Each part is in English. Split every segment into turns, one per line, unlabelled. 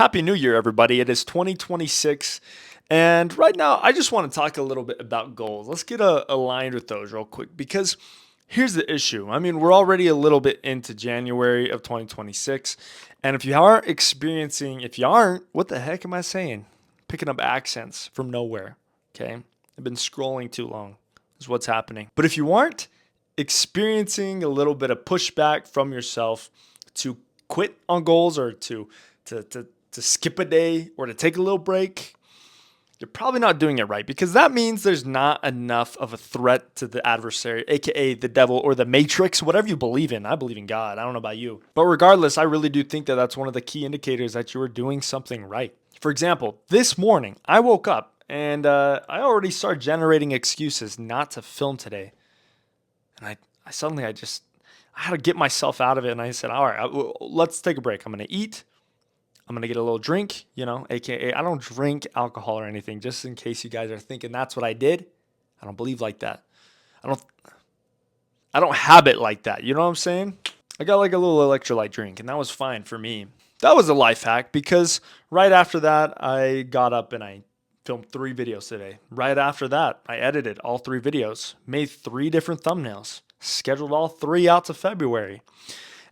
Happy New Year, everybody. It is 2026. And right now, I just want to talk a little bit about goals. Let's get aligned with those real quick because here's the issue. I mean, we're already a little bit into January of 2026. And if you aren't, what the heck am I saying? Picking up accents from nowhere. Okay. I've been scrolling too long, is what's happening. But if you aren't experiencing a little bit of pushback from yourself to quit on goals or to skip a day or to take a little break, you're probably not doing it right because that means there's not enough of a threat to the adversary, aka the devil or the matrix, whatever you believe in. I believe in God. I don't know about you. But regardless, I really do think that that's one of the key indicators that you are doing something right. For example, this morning I woke up and I already started generating excuses not to film today. And I suddenly I had to get myself out of it. And I said, all right, let's take a break. I'm going to eat. I'm going to get a little drink, AKA I don't drink alcohol or anything, just in case you guys are thinking that's what I did. I don't believe like that. I don't habit like that. You know what I'm saying? I got like a little electrolyte drink and that was fine for me. That was a life hack because right after that, I got up and I filmed 3 videos today. Right after that, I edited all 3 videos, made 3 different thumbnails, scheduled all 3 out to February.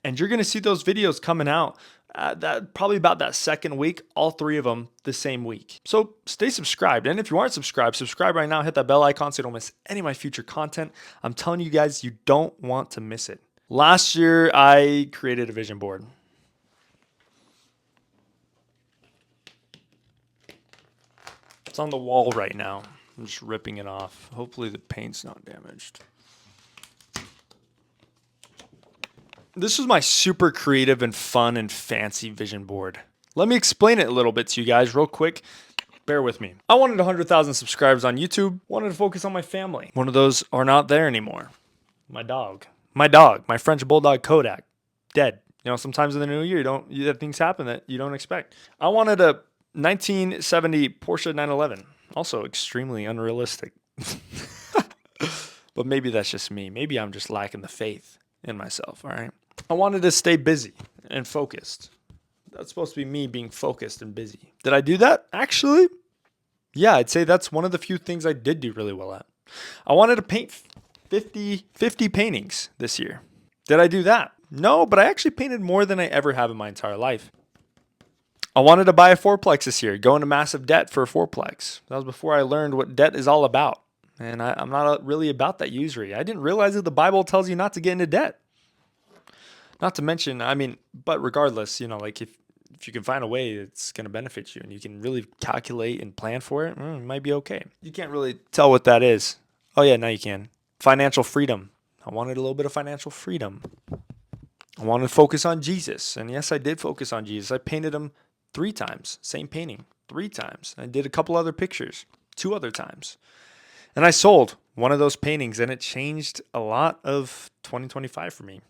And you're going to see those videos coming out that probably about that second week, all 3 of them the same week. So stay subscribed. And if you aren't subscribed, subscribe right now. Hit that bell icon so you don't miss any of my future content. I'm telling you guys, you don't want to miss it. Last year, I created a vision board. It's on the wall right now. I'm just ripping it off. Hopefully the paint's not damaged. This was my super creative and fun and fancy vision board. Let me explain it a little bit to you guys real quick. Bear with me. I wanted 100,000 subscribers on YouTube. Wanted to focus on my family. One of those are not there anymore. My dog, my French bulldog Kodak, dead. Sometimes in the new year, things happen that you don't expect. I wanted a 1970 Porsche 911. Also extremely unrealistic. But maybe that's just me. Maybe I'm just lacking the faith in myself, all right? I wanted to stay busy and focused. That's supposed to be me being focused and busy. Did I do that? Actually, yeah, I'd say that's one of the few things I did do really well at. I wanted to paint 50 paintings this year. Did I do that? No, but I actually painted more than I ever have in my entire life. I wanted to buy a fourplex this year, go into massive debt for a fourplex. That was before I learned what debt is all about. And I'm not really about that usury. I didn't realize that the Bible tells you not to get into debt. Not to mention, but regardless, like if you can find a way it's going to benefit you and you can really calculate and plan for it, it might be okay. You can't really tell what that is. Oh yeah, now you can. Financial freedom. I wanted a little bit of financial freedom. I wanted to focus on Jesus. And yes, I did focus on Jesus. I painted him 3 times. Same painting 3 times. I did a couple other pictures 2 other times. And I sold one of those paintings and it changed a lot of 2025 for me.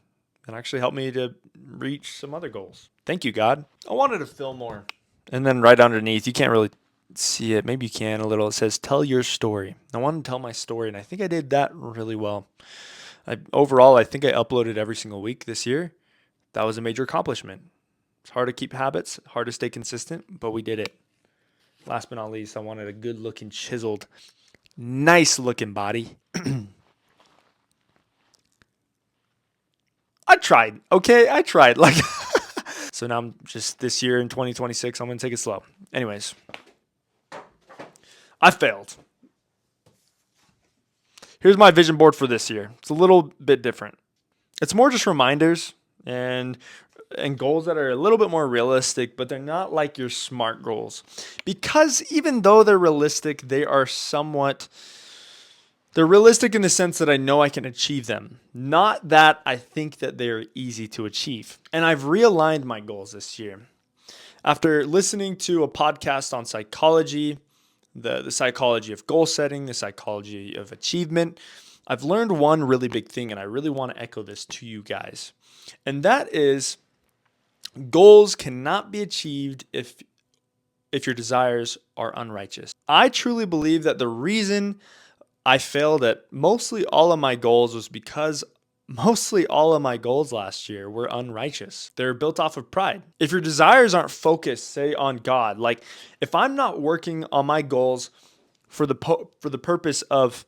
And actually helped me to reach some other goals. Thank you, God. I wanted to film more. And then right underneath, you can't really see it. Maybe you can a little. It says, tell your story. I wanted to tell my story, and I think I did that really well. Overall, I think I uploaded every single week this year. That was a major accomplishment. It's hard to keep habits, hard to stay consistent, but we did it. Last but not least, I wanted a good-looking, chiseled, nice-looking body. I tried, okay? I tried. So now I'm just this year in 2026, I'm going to take it slow. Anyways, I failed. Here's my vision board for this year. It's a little bit different. It's more just reminders and goals that are a little bit more realistic, but they're not like your SMART goals. Because even though they're realistic, they're realistic in the sense that I know I can achieve them. Not that I think that they're easy to achieve. And I've realigned my goals this year. After listening to a podcast on psychology, the psychology of goal setting, the psychology of achievement, I've learned one really big thing, and I really want to echo this to you guys. And that is goals cannot be achieved if your desires are unrighteous. I truly believe that the reason I failed at mostly all of my goals was because Mostly all of my goals last year were unrighteous. They're built off of pride. If your desires aren't focused, say, on God, like if I'm not working on my goals for the purpose of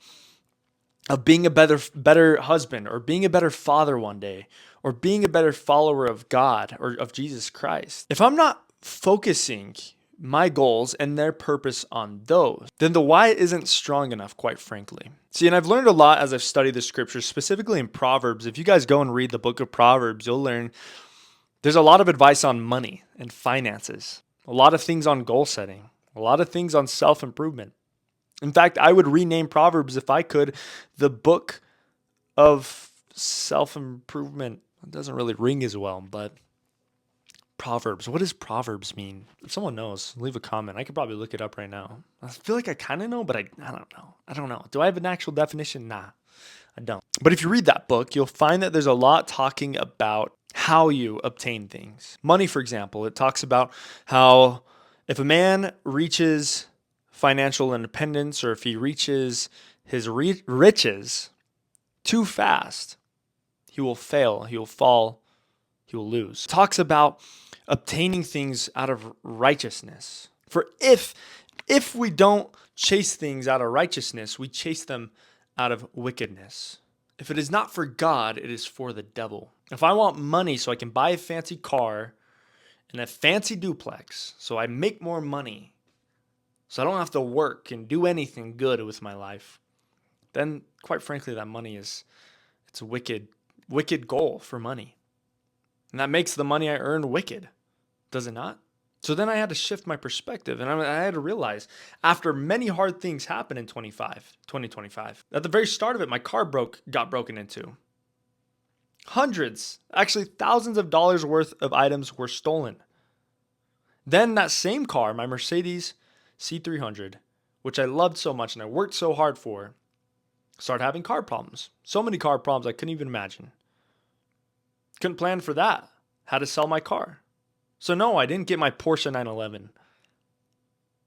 being a better husband, or being a better father one day, or being a better follower of God or of Jesus Christ, if I'm not focusing my goals and their purpose on those, then the why isn't strong enough, quite frankly. See, and I've learned a lot as I've studied the scriptures, specifically in Proverbs. If you guys go and read the book of Proverbs, you'll learn there's a lot of advice on money and finances, a lot of things on goal setting, a lot of things on self-improvement. In fact, I would rename Proverbs, if I could, the book of self-improvement. It doesn't really ring as well, but Proverbs. What does Proverbs mean? If someone knows, leave a comment. I could probably look it up right now. I feel like I kind of know, but I don't know. I don't know. Do I have an actual definition? Nah, I don't. But if you read that book, you'll find that there's a lot talking about how you obtain things. Money, for example, it talks about how if a man reaches financial independence, or if he reaches his riches too fast, he will fail, he will fall, he will lose. It talks about obtaining things out of righteousness. For if we don't chase things out of righteousness, we chase them out of wickedness. If it is not for God, it is for the devil. If I want money so I can buy a fancy car and a fancy duplex, so I make more money, so I don't have to work and do anything good with my life, then quite frankly, that money it's a wicked goal for money. And that makes the money I earn wicked, does it not? So then I had to shift my perspective, and I had to realize, after many hard things happened in 2025, at the very start of it, my car got broken into. Hundreds, actually thousands of dollars worth of items were stolen. Then that same car, my Mercedes C300, which I loved so much and I worked so hard for, started having car problems. So many car problems I couldn't even imagine. Couldn't plan for that. Had to sell my car. So no, I didn't get my Porsche 911.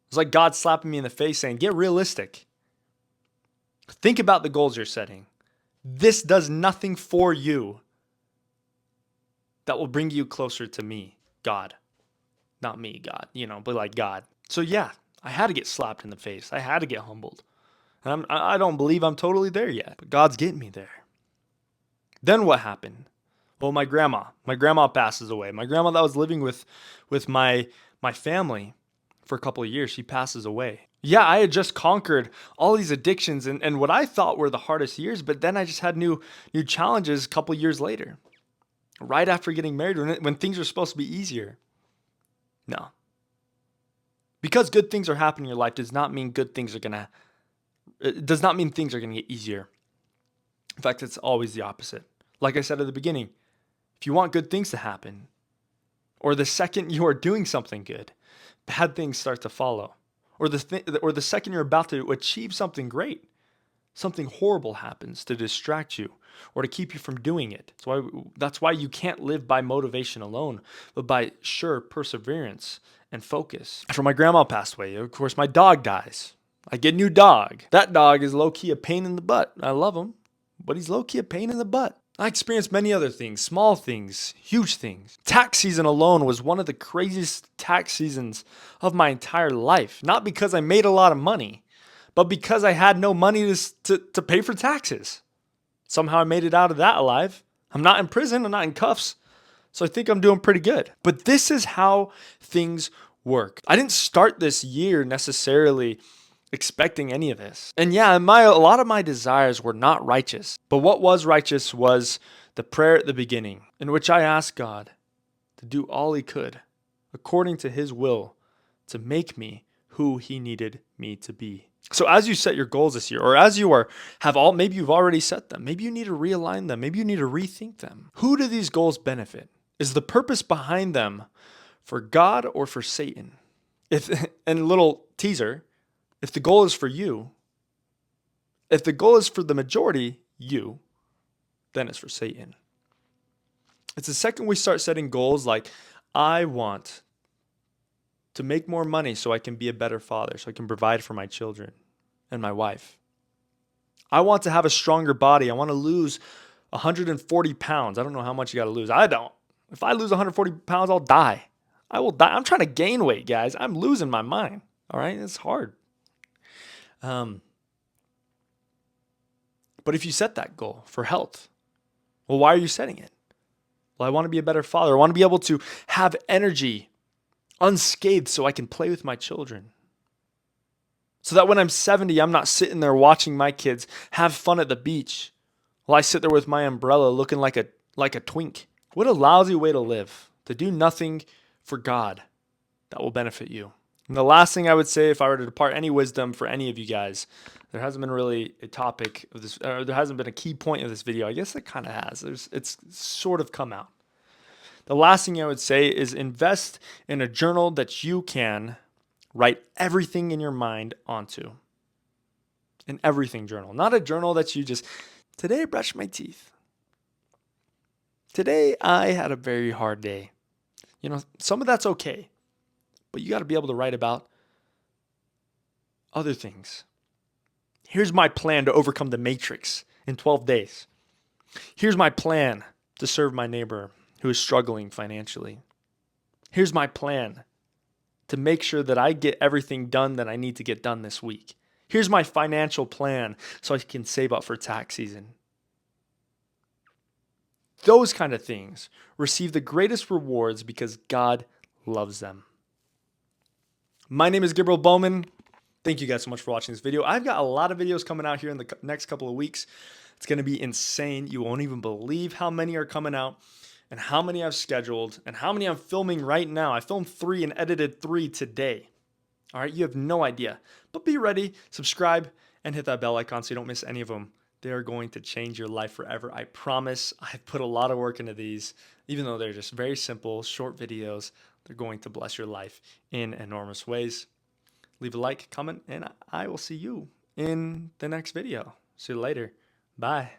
It's like God slapping me in the face saying, get realistic. Think about the goals you're setting. This does nothing for you that will bring you closer to me, God. Not me, God, but like God. So yeah, I had to get slapped in the face. I had to get humbled. And I don't believe I'm totally there yet, but God's getting me there. Then what happened? Well, my grandma passes away. My grandma that was living with my family for a couple of years, she passes away. Yeah, I had just conquered all these addictions and what I thought were the hardest years, but then I just had new challenges a couple of years later, right after getting married, when things were supposed to be easier. No. Because good things are happening in your life does not mean things are going to get easier. In fact, it's always the opposite. Like I said at the beginning, if you want good things to happen, or the second you are doing something good, bad things start to follow. Or the second you're about to achieve something great, something horrible happens to distract you or to keep you from doing it. That's why you can't live by motivation alone, but by sure perseverance and focus. After my grandma passed away, of course, my dog dies. I get a new dog. That dog is low-key a pain in the butt. I love him, but he's low-key a pain in the butt. I experienced many other things, small things, huge things. Tax season alone was one of the craziest tax seasons of my entire life. Not because I made a lot of money, but because I had no money to pay for taxes. Somehow I made it out of that alive. I'm not in prison, I'm not in cuffs, so I think I'm doing pretty good. But this is how things work. I didn't start this year necessarily expecting any of this. And yeah, a lot of my desires were not righteous. But what was righteous was the prayer at the beginning, in which I asked God to do all he could, according to his will, to make me who he needed me to be. So as you set your goals this year, or as you maybe you've already set them, maybe you need to realign them, maybe you need to rethink them. Who do these goals benefit? Is the purpose behind them for God or for Satan? And a little teaser, if the goal is for you, if the goal is for the majority, you, then it's for Satan. It's the second we start setting goals like, I want to make more money so I can be a better father, so I can provide for my children and my wife. I want to have a stronger body. I want to lose 140 pounds. I don't know how much you got to lose. I don't. If I lose 140 pounds, I'll die. I will die. I'm trying to gain weight, guys. I'm losing my mind. All right. It's hard. But if you set that goal for health, well, why are you setting it? Well, I want to be a better father. I want to be able to have energy unscathed so I can play with my children. So that when I'm 70, I'm not sitting there watching my kids have fun at the beach while I sit there with my umbrella looking like a twink. What a lousy way to live, to do nothing for God that will benefit you. And the last thing I would say, if I were to depart any wisdom for any of you guys, there hasn't been really a topic of this, or there hasn't been a key point of this video. I guess it kind of has. It's sort of come out. The last thing I would say is invest in a journal that you can write everything in your mind onto. An everything journal, not a journal that you just, today I brushed my teeth. Today I had a very hard day. You know, some of that's okay, but you got to be able to write about other things. Here's my plan to overcome the matrix in 12 days. Here's my plan to serve my neighbor who is struggling financially. Here's my plan to make sure that I get everything done that I need to get done this week. Here's my financial plan so I can save up for tax season. Those kind of things receive the greatest rewards because God loves them. My name is Gabriel Bowman. Thank you guys so much for watching this video. I've got a lot of videos coming out here in the next couple of weeks. It's going to be insane. You won't even believe how many are coming out and how many I've scheduled and how many I'm filming right now. I filmed 3 and edited 3 today. All right, you have no idea. But be ready, subscribe, and hit that bell icon so you don't miss any of them. They are going to change your life forever. I promise. I've put a lot of work into these. Even though they're just very simple, short videos, they're going to bless your life in enormous ways. Leave a like, comment, and I will see you in the next video. See you later. Bye.